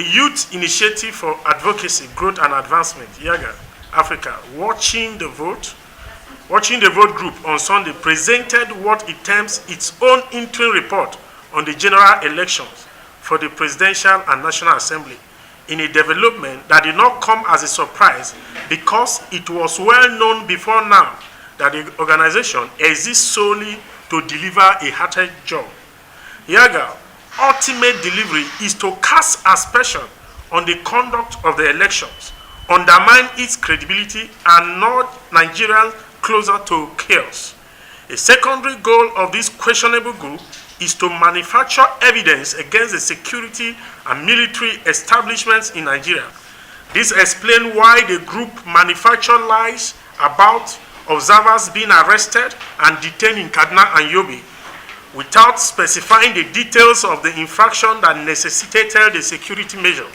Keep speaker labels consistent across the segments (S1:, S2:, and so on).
S1: the Youth Initiative for Advocacy, Growth and Advancement, YAGA, Africa, Watching the Vote group on Sunday presented what it terms its own interim report on the general elections for the Presidential and National Assembly, in a development that did not come as a surprise because it was well known before now that the organization exists solely to deliver a hearted job. YAGA ultimate delivery is to cast aspersion on the conduct of the elections, undermine its credibility, and nod Nigerians closer to chaos. A secondary goal of this questionable group is to manufacture evidence against the security and military establishments in Nigeria. This explains why the group manufactured lies about observers being arrested and detained in Kaduna and Yobe, without specifying the details of the infraction that necessitated the security measure.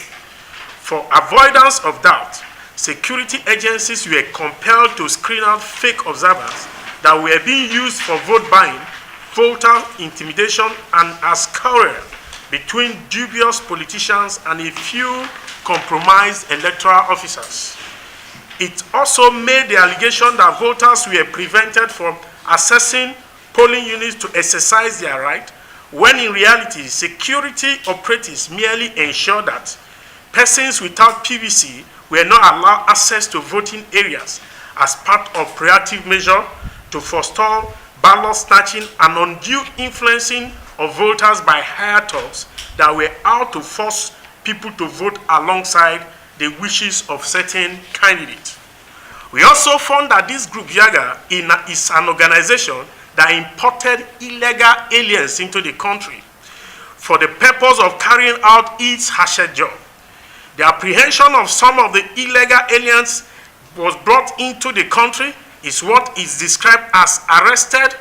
S1: For avoidance of doubt, security agencies were compelled to screen out fake observers that were being used for vote buying, voter intimidation, and as courier between dubious politicians and a few compromised electoral officers. It also made the allegation that voters were prevented from accessing polling units to exercise their right, when in reality, security operatives merely ensured that persons without PVC were not allowed access to voting areas as part of proactive measure to forestall ballot snatching and undue influencing of voters by hirelings that were out to force people to vote alongside the wishes of certain candidates. We also found that this group, YAGA, is an organization that imported illegal aliens into the country for the purpose of carrying out its hatchet job. The apprehension of some of the illegal aliens was brought into the country is what is described as arrested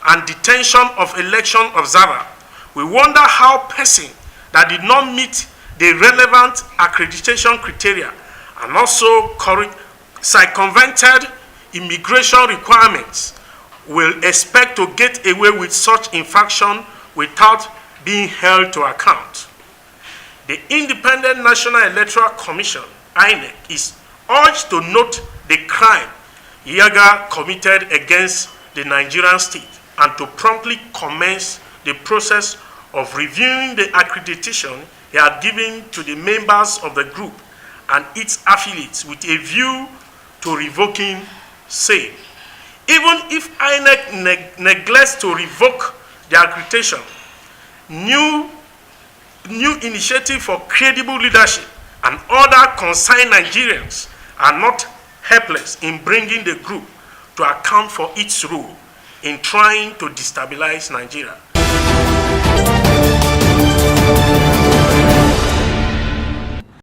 S1: and detention of election observer. We wonder how person that did not meet the relevant accreditation criteria and also circumvented immigration requirements will expect to get away with such infraction without being held to account. The Independent National Electoral Commission, INEC, is urged to note the crime YAGA committed against the Nigerian state and to promptly commence the process of reviewing the accreditation he had given to the members of the group and its affiliates with a view to revoking same. Even if INEC neglects to revoke the accreditation, new initiative for credible leadership and other concerned Nigerians are not helpless in bringing the group to account for its role in trying to destabilize Nigeria.